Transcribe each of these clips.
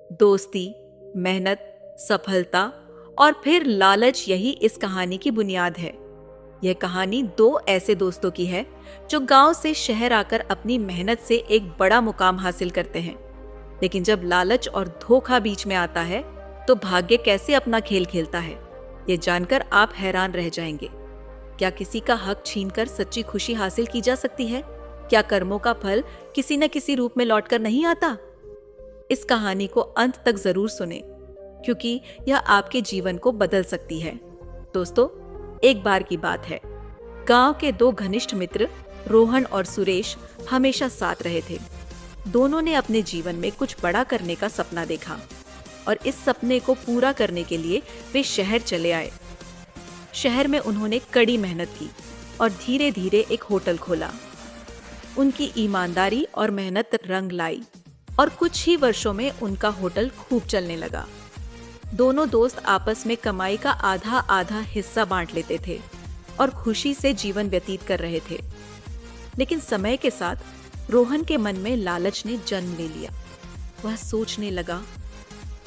दोस्ती, मेहनत, सफलता और फिर लालच, यही इस कहानी की बुनियाद है। यह कहानी दो ऐसे दोस्तों की है जो गांव से शहर आकर अपनी मेहनत से एक बड़ा मुकाम हासिल करते हैं। लेकिन जब लालच और धोखा बीच में आता है तो भाग्य कैसे अपना खेल खेलता है, ये जानकर आप हैरान रह जाएंगे। क्या किसी का हक छीनकर सच्ची खुशी हासिल की जा सकती है? क्या कर्मों का फल किसी न किसी रूप में लौटकर नहीं आता? इस कहानी को अंत तक जरूर सुने, क्योंकि यह आपके जीवन को बदल सकती है। दोस्तों, एक बार की बात है, गांव के दो घनिष्ठ मित्र रोहन और सुरेश हमेशा साथ रहे थे। दोनों ने अपने जीवन में कुछ बड़ा करने का सपना देखा और इस सपने को पूरा करने के लिए वे शहर चले आए। शहर में उन्होंने कड़ी मेहनत की और धीरे धीरे एक होटल खोला। उनकी ईमानदारी और मेहनत रंग लाई और कुछ ही वर्षों में उनका होटल खूब चलने लगा। दोनों दोस्त आपस में कमाई का आधा आधा हिस्सा बांट लेते थे और खुशी से जीवन व्यतीत कर रहे थे। लेकिन समय के साथ रोहन के मन में लालच ने जन्म ले लिया। वह सोचने लगा,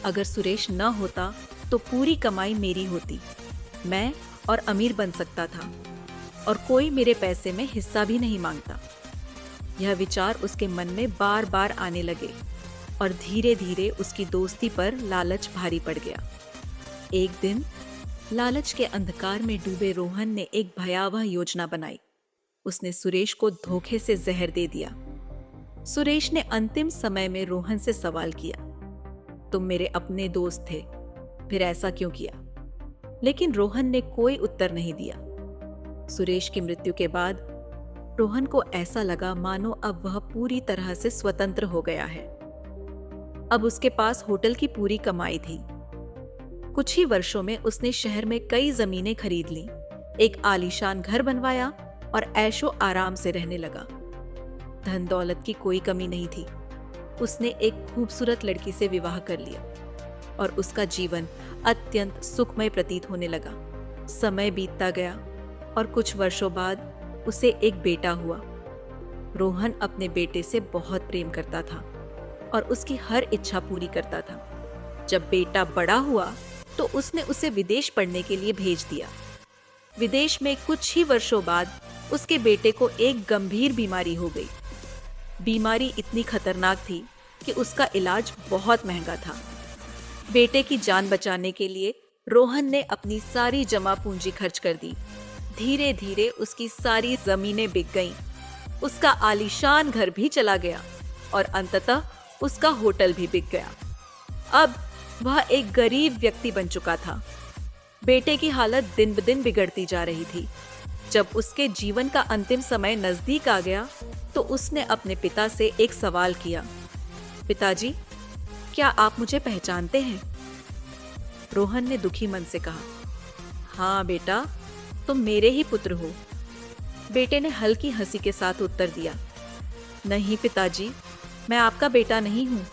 अगर सुरेश न होता तो पूरी कमाई मेरी होती, मैं और अमीर बन सकता था और कोई मेरे पैसे में हिस्सा भी नहीं मांगता। यह विचार उसके मन में बार बार आने लगे और धीरे धीरे उसकी दोस्ती पर लालच भारी पड़ गया। एक दिन लालच के अंधकार में डूबे रोहन ने एक भयावह योजना बनाई। उसने सुरेश को धोखे से जहर दे दिया। सुरेश ने अंतिम समय में रोहन से सवाल किया, तुम मेरे अपने दोस्त थे, फिर ऐसा क्यों किया? लेकिन रोहन ने कोई उत्तर नहीं दिया। सुरेश की मृत्यु के बाद रोहन को ऐसा लगा मानो अब वह पूरी तरह से स्वतंत्र हो गया है। अब उसके पास होटल की पूरी कमाई थी। कुछ ही वर्षों में उसने शहर में कई जमीनें खरीद लीं, एक आलीशान घर बनवाया और ऐशो आराम से रहने लगा। धन दौलत की कोई कमी नहीं थी। उसने एक खूबसूरत लड़की से विवाह कर लिया और उसका जीवन अत्यंत सुखमय प्रतीत होने लगा। समय बीतता गया और कुछ वर्षों बाद उसे एक बेटा हुआ। रोहन अपने बेटे से बहुत प्रेम करता था और उसकी हर इच्छा पूरी करता था। जब बेटा बड़ा हुआ तो उसने उसे विदेश पढ़ने के लिए भेज दिया। विदेश में कुछ ही वर्षों बाद उसके बेटे को एक गंभीर बीमारी हो गई। बीमारी इतनी खतरनाक थी कि उसका इलाज बहुत महंगा था। बेटे की जान बचाने के लिए रोहन ने अपनी सारी जमा पूंजी खर्च कर दी। धीरे धीरे उसकी सारी जमीनें बिक गईं, उसका आलीशान घर भी चला गया और अंततः उसका होटल भी बिक गया। अब वह एक गरीब व्यक्ति बन चुका था। बेटे की हालत दिन ब दिन बिगड़ती जा रही थी। जब उसके जीवन का अंतिम समय नजदीक आ गया तो उसने अपने पिता से एक सवाल किया, पिताजी, क्या आप मुझे पहचानते हैं? रोहन ने दुखी मन से कहा, हाँ बेटा, तुम मेरे ही पुत्र हो। बेटे ने हल्की हंसी के साथ उत्तर दिया, नहीं पिताजी, मैं आपका बेटा नहीं हूँ।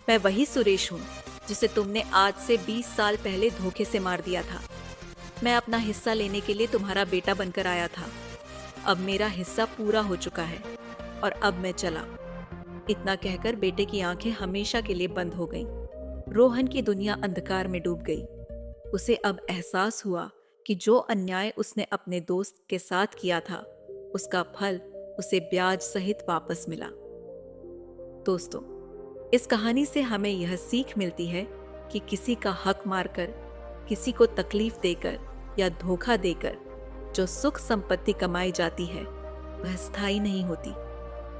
मैं वही सुरेश हूँ जिसे तुमने आज से 20 साल पहले धोखे से मार दिया था। मैं अपना हिस्सा लेने के लिए तुम्हारा बेटा बनकर आया था। अब मेरा हिस्सा पूरा हो चुका है और अब मैं चला। इतना कहकर बेटे की आंखें हमेशा के लिए बंद हो गईं। रोहन की दुनिया अंधकार में डूब गई। उसे अब एहसास हुआ कि जो अन्याय उसने अपने दोस्त के साथ किया था, उसका फल उसे ब्याज सहित वापस मिला। दोस्तों, इस कहानी से हमें यह सीख मिलती है कि किसी का हक मारकर, किसी को तकलीफ देकर या धोखा देकर जो सुख संपत्ति कमाई जाती है वह स्थायी नहीं होती।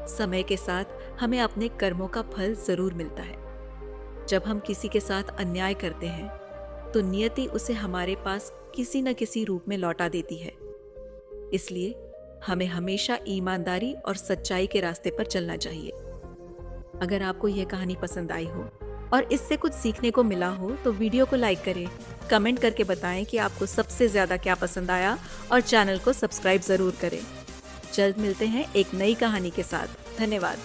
समय के साथ हमें अपने कर्मों का फल जरूर मिलता है। जब हम किसी के साथ अन्याय करते हैं तो नियति उसे हमारे पास किसी न किसी रूप में लौटा देती है। इसलिए हमें हमेशा ईमानदारी और सच्चाई के रास्ते पर चलना चाहिए। अगर आपको यह कहानी पसंद आई हो और इससे कुछ सीखने को मिला हो तो वीडियो को लाइक करें, कमेंट करके बताएं कि आपको सबसे ज्यादा क्या पसंद आया और चैनल को सब्सक्राइब जरूर करें। जल्द मिलते हैं एक नई कहानी के साथ। धन्यवाद।